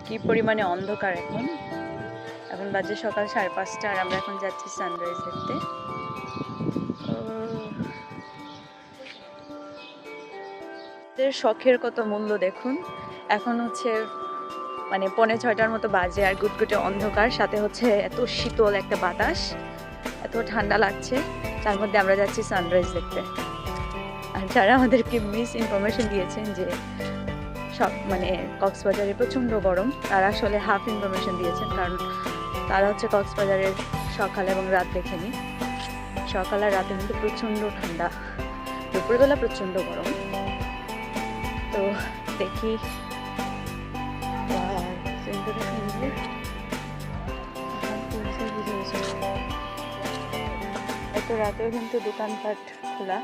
কি পরিমাণে অন্ধকার এখন। এখন বাজে সকাল 5:30 আর আমরা এখন যাচ্ছি সানরাইজ দেখতে। শখের কত মূল্য দেখুন। এখন হচ্ছে মানে 5:45টার মতো বাজে আর গুটগুটে অন্ধকার, সাথে হচ্ছে এত শীতল একটা বাতাস, এত ঠান্ডা লাগছে। তার মধ্যে আমরা যাচ্ছি সানরাইজ দেখতে। আর যারা আমাদেরকে মিস ইনফরমেশন দিয়েছেন যে সব মানে কক্সবাজারে প্রচণ্ড গরম, তারা আসলে হাফ ইনফরমেশন দিয়েছেন, কারণ তারা হচ্ছে কক্সবাজারের সকাল এবং রাত দেখেনি। সকাল আর রাতে কিন্তু প্রচণ্ড ঠান্ডা, দুপুরবেলা প্রচণ্ড গরম। তো দেখি এত রাতেও কিন্তু দোকানপাট খোলা।